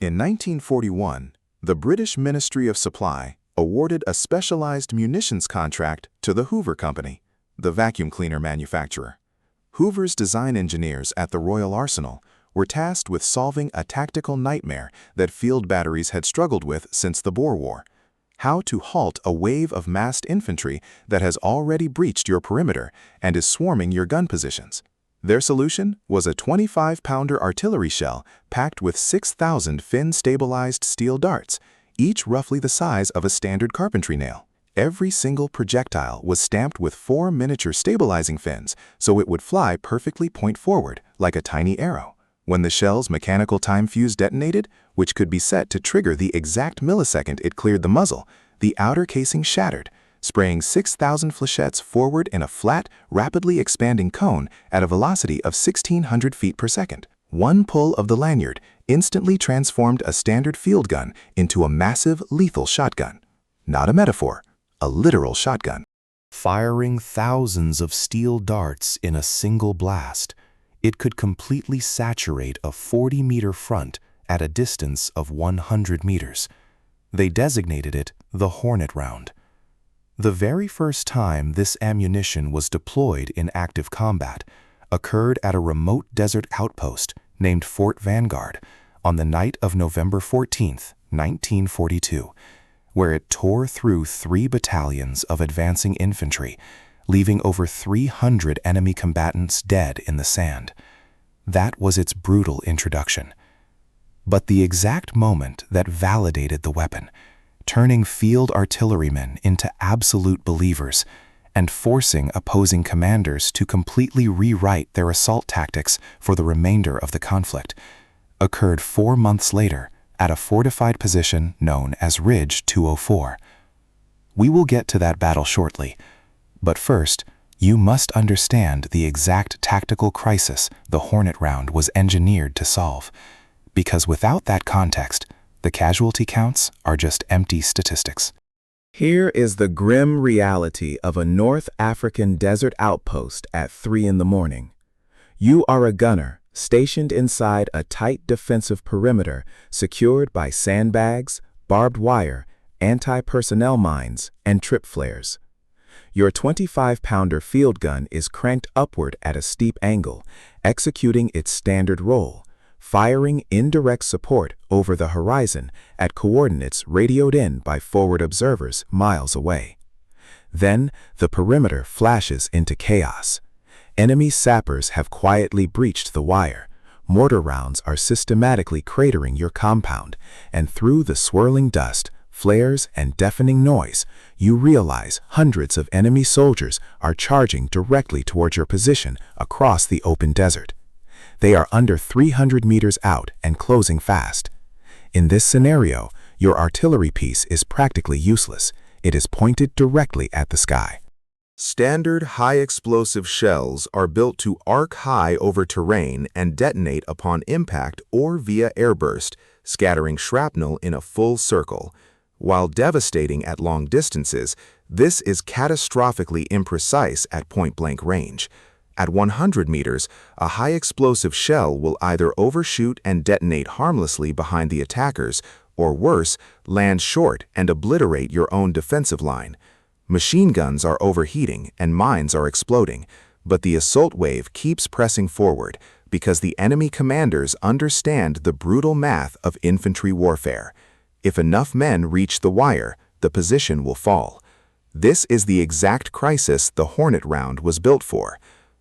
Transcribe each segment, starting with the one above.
In 1941, the British Ministry of Supply awarded a specialized munitions contract to the Hoover Company, the vacuum cleaner manufacturer. Hoover's design engineers at the Royal Arsenal were tasked with solving a tactical nightmare that field batteries had struggled with since the Boer War: how to halt a wave of massed infantry that has already breached your perimeter and is swarming your gun positions. Their solution was a 25-pounder artillery shell packed with 6,000 fin-stabilized steel darts, each roughly the size of a standard carpentry nail. Every single projectile was stamped with 4 miniature stabilizing fins, so it would fly perfectly point forward, like a tiny arrow. When the shell's mechanical time fuse detonated, which could be set to trigger the exact millisecond it cleared the muzzle, the outer casing shattered, spraying 6,000 flechettes forward in a flat, rapidly expanding cone at a velocity of 1,600 feet per second. One pull of the lanyard instantly transformed a standard field gun into a massive, lethal shotgun. Not a metaphor, a literal shotgun. Firing thousands of steel darts in a single blast, it could completely saturate a 40-meter front at a distance of 100 meters. They designated it the Hornet round. The very first time this ammunition was deployed in active combat occurred at a remote desert outpost named Fort Vanguard on the night of November 14, 1942, where it tore through 3 battalions of advancing infantry, leaving over 300 enemy combatants dead in the sand. That was its brutal introduction. But the exact moment that validated the weapon, turning field artillerymen into absolute believers and forcing opposing commanders to completely rewrite their assault tactics for the remainder of the conflict, occurred 4 months later at a fortified position known as Ridge 204. We will get to that battle shortly, but first, you must understand the exact tactical crisis the Hornet round was engineered to solve, because without that context, the casualty counts are just empty statistics. Here is the grim reality of a North African desert outpost at 3 in the morning. You are a gunner stationed inside a tight defensive perimeter secured by sandbags, barbed wire, anti-personnel mines, and trip flares. Your 25-pounder field gun is cranked upward at a steep angle, executing its standard role, firing indirect support over the horizon at coordinates radioed in by forward observers miles away. Then, the perimeter flashes into chaos. Enemy sappers have quietly breached the wire. Mortar rounds are systematically cratering your compound, and through the swirling dust, flares, and deafening noise, you realize hundreds of enemy soldiers are charging directly towards your position across the open desert. They are under 300 meters out and closing fast. In this scenario, your artillery piece is practically useless. It is pointed directly at the sky. Standard high-explosive shells are built to arc high over terrain and detonate upon impact or via airburst, scattering shrapnel in a full circle. While devastating at long distances, this is catastrophically imprecise at point-blank range. At 100 meters, a high-explosive shell will either overshoot and detonate harmlessly behind the attackers, or worse, land short and obliterate your own defensive line. Machine guns are overheating and mines are exploding, but the assault wave keeps pressing forward because the enemy commanders understand the brutal math of infantry warfare. If enough men reach the wire, the position will fall. This is the exact crisis the Hornet round was built for.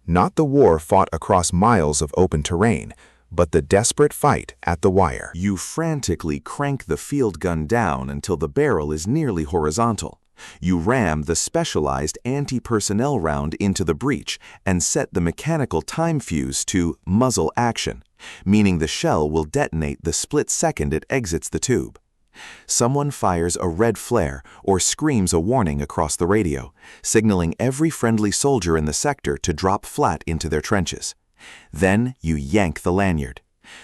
Not the war fought across miles of open terrain, but the desperate fight at the wire. You frantically crank the field gun down until the barrel is nearly horizontal. You ram the specialized anti-personnel round into the breech and set the mechanical time fuse to muzzle action, meaning the shell will detonate the split second it exits the tube. Someone fires a red flare or screams a warning across the radio, signaling every friendly soldier in the sector to drop flat into their trenches. Then you yank the lanyard.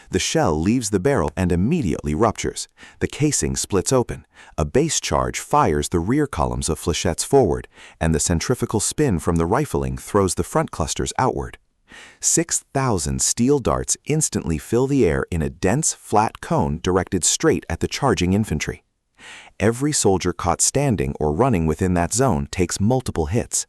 The shell leaves the barrel and immediately ruptures. The casing splits open. A base charge fires the rear columns of flechettes forward, and the centrifugal spin from the rifling throws the front clusters outward. 6,000 steel darts instantly fill the air in a dense, flat cone directed straight at the charging infantry. Every soldier caught standing or running within that zone takes multiple hits.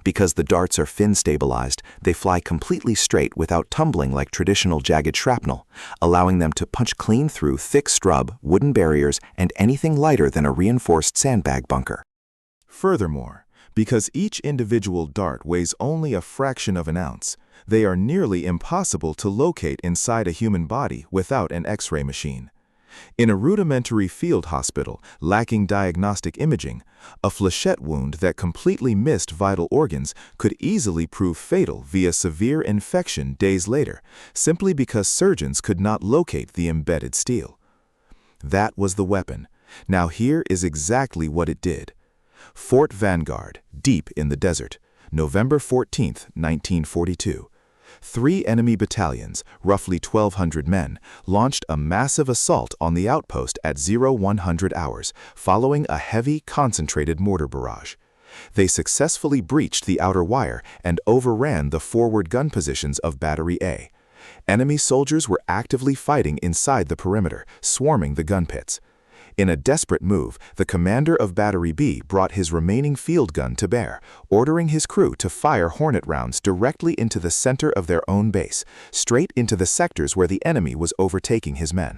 Because the darts are fin-stabilized, they fly completely straight without tumbling like traditional jagged shrapnel, allowing them to punch clean through thick scrub, wooden barriers, and anything lighter than a reinforced sandbag bunker. Furthermore, because each individual dart weighs only a fraction of an ounce, they are nearly impossible to locate inside a human body without an X-ray machine. In a rudimentary field hospital lacking diagnostic imaging, a flechette wound that completely missed vital organs could easily prove fatal via severe infection days later, simply because surgeons could not locate the embedded steel. That was the weapon. Now here is exactly what it did. Fort Vanguard, deep in the desert, November 14, 1942. 3 enemy battalions, roughly 1,200 men, launched a massive assault on the outpost at 0100 hours, following a heavy, concentrated mortar barrage. They successfully breached the outer wire and overran the forward gun positions of Battery A. Enemy soldiers were actively fighting inside the perimeter, swarming the gun pits. In a desperate move, the commander of Battery B brought his remaining field gun to bear, ordering his crew to fire Hornet rounds directly into the center of their own base, straight into the sectors where the enemy was overtaking his men.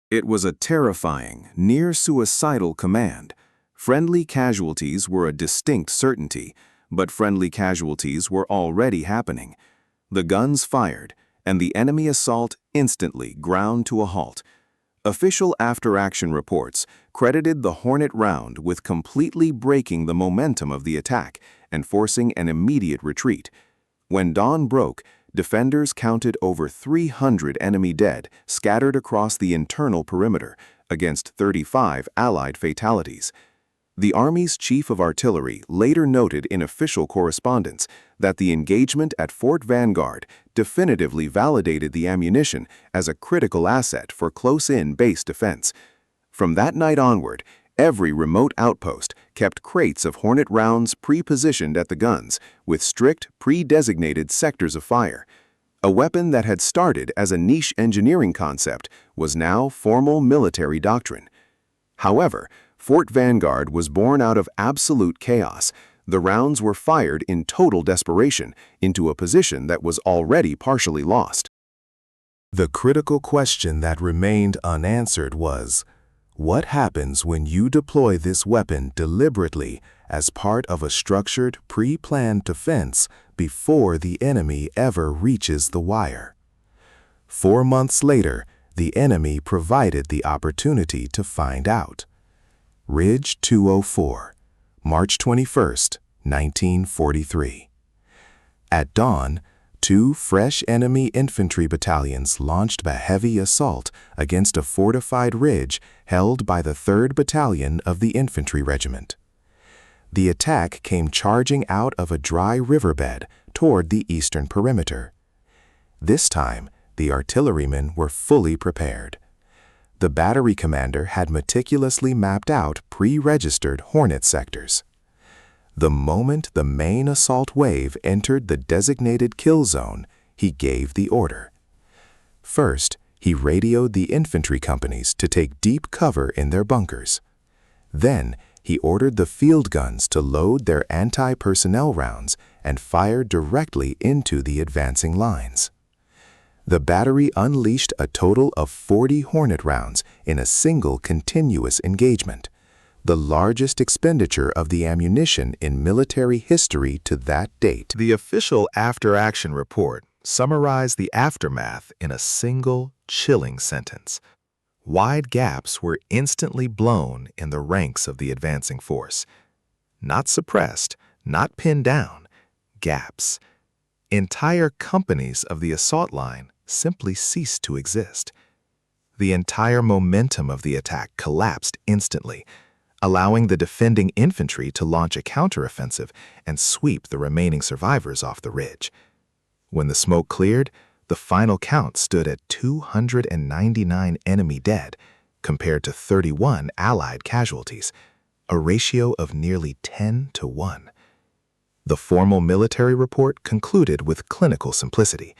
It was a terrifying, near-suicidal command. Friendly casualties were a distinct certainty, but friendly casualties were already happening. The guns fired, and the enemy assault instantly ground to a halt. Official after-action reports credited the Hornet round with completely breaking the momentum of the attack and forcing an immediate retreat. When dawn broke, defenders counted over 300 enemy dead scattered across the internal perimeter against 35 Allied fatalities. The Army's Chief of Artillery later noted in official correspondence that the engagement at Fort Vanguard definitively validated the ammunition as a critical asset for close-in base defense. From that night onward, every remote outpost kept crates of Hornet rounds pre-positioned at the guns with strict, pre-designated sectors of fire. A weapon that had started as a niche engineering concept was now formal military doctrine. However, Fort Vanguard was born out of absolute chaos. The rounds were fired in total desperation into a position that was already partially lost. The critical question that remained unanswered was, what happens when you deploy this weapon deliberately as part of a structured, pre-planned defense before the enemy ever reaches the wire? 4 months later, the enemy provided the opportunity to find out. Ridge 204, March 21, 1943. At dawn, 2 fresh enemy infantry battalions launched a heavy assault against a fortified ridge held by the 3rd Battalion of the Infantry Regiment. The attack came charging out of a dry riverbed toward the eastern perimeter. This time, the artillerymen were fully prepared. The battery commander had meticulously mapped out pre-registered Hornet sectors. The moment the main assault wave entered the designated kill zone, he gave the order. First, he radioed the infantry companies to take deep cover in their bunkers. Then, he ordered the field guns to load their anti-personnel rounds and fire directly into the advancing lines. The battery unleashed a total of 40 Hornet rounds in a single continuous engagement, the largest expenditure of the ammunition in military history to that date. The official after-action report summarized the aftermath in a single, chilling sentence. Wide gaps were instantly blown in the ranks of the advancing force. Not suppressed, not pinned down, gaps. Entire companies of the assault line simply ceased to exist. The entire momentum of the attack collapsed instantly, allowing the defending infantry to launch a counteroffensive and sweep the remaining survivors off the ridge. When the smoke cleared, the final count stood at 299 enemy dead, compared to 31 Allied casualties, a ratio of nearly 10 to 1. The formal military report concluded with clinical simplicity.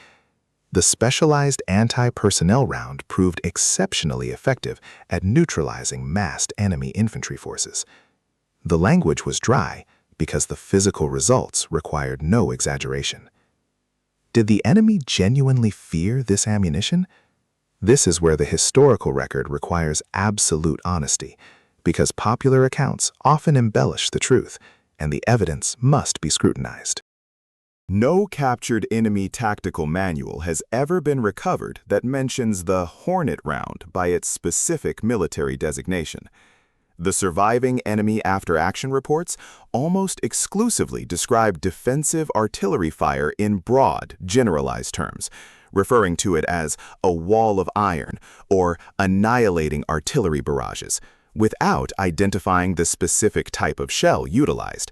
The specialized anti-personnel round proved exceptionally effective at neutralizing massed enemy infantry forces. The language was dry because the physical results required no exaggeration. Did the enemy genuinely fear this ammunition? This is where the historical record requires absolute honesty, because popular accounts often embellish the truth, and the evidence must be scrutinized. No captured enemy tactical manual has ever been recovered that mentions the Hornet round by its specific military designation. The surviving enemy after-action reports almost exclusively describe defensive artillery fire in broad, generalized terms, referring to it as a wall of iron or annihilating artillery barrages, without identifying the specific type of shell utilized.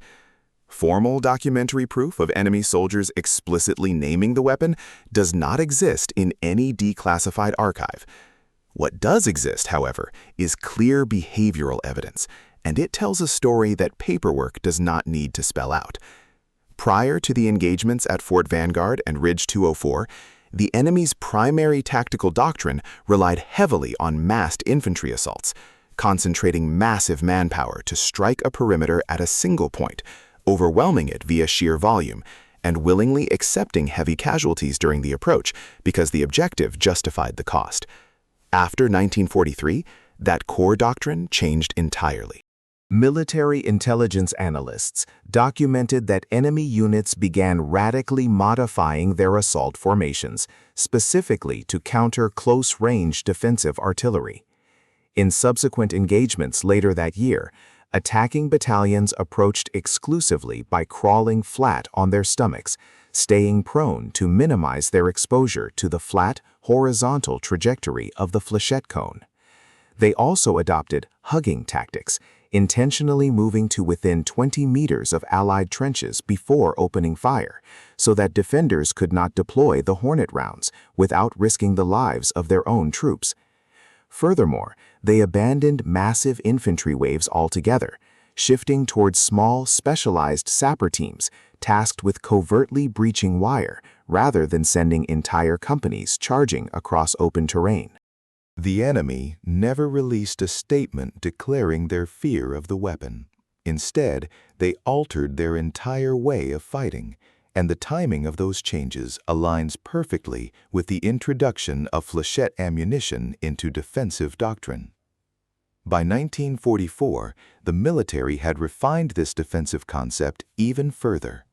Formal documentary proof of enemy soldiers explicitly naming the weapon does not exist in any declassified archive. What does exist, however, is clear behavioral evidence, and it tells a story that paperwork does not need to spell out. Prior to the engagements at Fort Vanguard and Ridge 204, the enemy's primary tactical doctrine relied heavily on massed infantry assaults, concentrating massive manpower to strike a perimeter at a single point, overwhelming it via sheer volume, and willingly accepting heavy casualties during the approach because the objective justified the cost. After 1943, that core doctrine changed entirely. Military intelligence analysts documented that enemy units began radically modifying their assault formations, specifically to counter close-range defensive artillery. In subsequent engagements later that year, attacking battalions approached exclusively by crawling flat on their stomachs, staying prone to minimize their exposure to the flat, horizontal trajectory of the flechette cone. They also adopted hugging tactics, intentionally moving to within 20 meters of Allied trenches before opening fire, so that defenders could not deploy the Hornet rounds without risking the lives of their own troops. Furthermore, they abandoned massive infantry waves altogether, shifting towards small, specialized sapper teams tasked with covertly breaching wire rather than sending entire companies charging across open terrain. The enemy never released a statement declaring their fear of the weapon. Instead, they altered their entire way of fighting, and the timing of those changes aligns perfectly with the introduction of flechette ammunition into defensive doctrine. By 1944, the military had refined this defensive concept even further.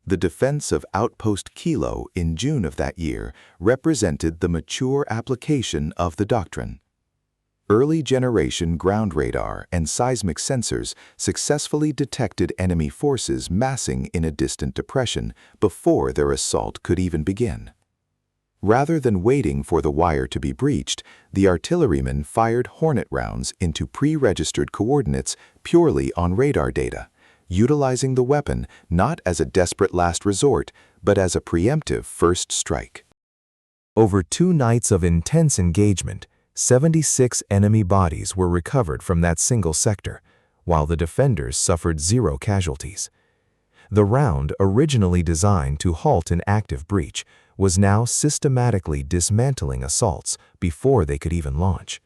The defense of Outpost Kilo in June of that year represented the mature application of the doctrine. Early-generation ground radar and seismic sensors successfully detected enemy forces massing in a distant depression before their assault could even begin. Rather than waiting for the wire to be breached, the artillerymen fired Hornet rounds into pre-registered coordinates purely on radar data, utilizing the weapon not as a desperate last resort, but as a preemptive first strike. Over 2 nights of intense engagement, 76 enemy bodies were recovered from that single sector, while the defenders suffered 0 casualties. The round, originally designed to halt an active breach, was now systematically dismantling assaults before they could even launch.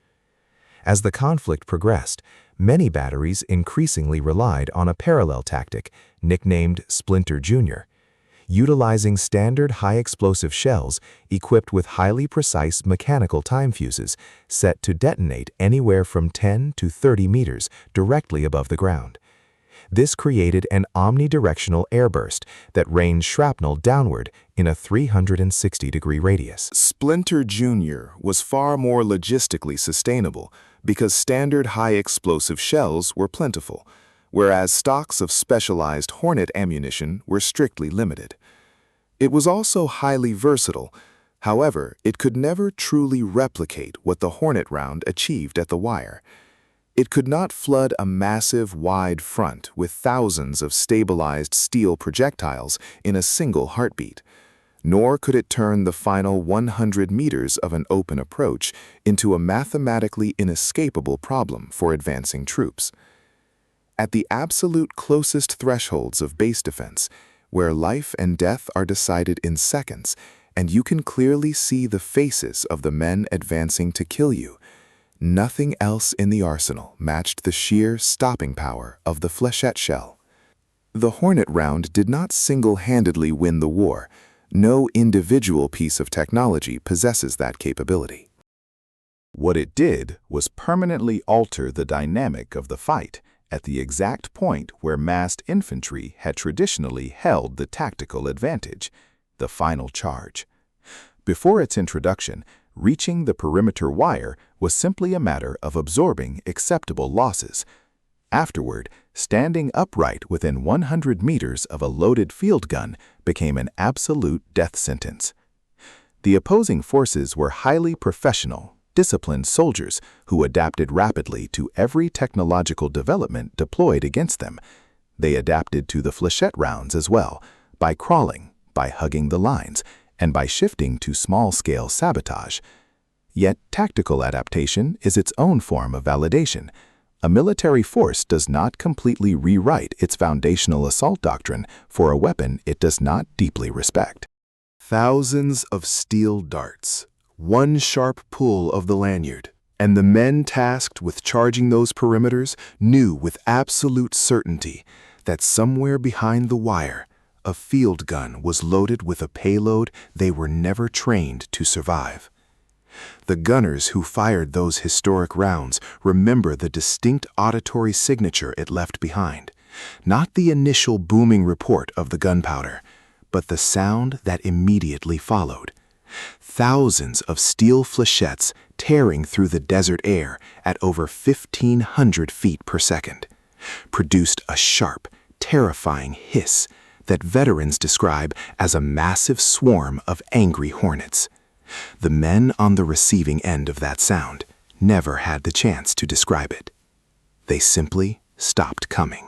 As the conflict progressed, many batteries increasingly relied on a parallel tactic, nicknamed Splinter Jr., utilizing standard high-explosive shells equipped with highly precise mechanical time fuses set to detonate anywhere from 10 to 30 meters directly above the ground. This created an omnidirectional airburst that rained shrapnel downward in a 360-degree radius. Splinter Jr. was far more logistically sustainable because standard high-explosive shells were plentiful, whereas stocks of specialized Hornet ammunition were strictly limited. It was also highly versatile. However, it could never truly replicate what the Hornet round achieved at the wire. It could not flood a massive, wide front with thousands of stabilized steel projectiles in a single heartbeat, nor could it turn the final 100 meters of an open approach into a mathematically inescapable problem for advancing troops. At the absolute closest thresholds of base defense, where life and death are decided in seconds, and you can clearly see the faces of the men advancing to kill you. Nothing else in the arsenal matched the sheer stopping power of the fléchette shell. The Hornet round did not single-handedly win the war. No individual piece of technology possesses that capability. What it did was permanently alter the dynamic of the fight at the exact point where massed infantry had traditionally held the tactical advantage, the final charge. Before its introduction, reaching the perimeter wire was simply a matter of absorbing acceptable losses. Afterward, standing upright within 100 meters of a loaded field gun became an absolute death sentence. The opposing forces were highly professional, disciplined soldiers who adapted rapidly to every technological development deployed against them. They adapted to the fléchette rounds as well, by crawling, by hugging the lines, and by shifting to small-scale sabotage. Yet tactical adaptation is its own form of validation. A military force does not completely rewrite its foundational assault doctrine for a weapon it does not deeply respect. Thousands of steel darts, one sharp pull of the lanyard, and the men tasked with charging those perimeters knew with absolute certainty that somewhere behind the wire, a field gun was loaded with a payload they were never trained to survive. The gunners who fired those historic rounds remember the distinct auditory signature it left behind, not the initial booming report of the gunpowder, but the sound that immediately followed. Thousands of steel fléchettes tearing through the desert air at over 1,500 feet per second produced a sharp, terrifying hiss that veterans describe as a massive swarm of angry hornets. The men on the receiving end of that sound never had the chance to describe it. They simply stopped coming.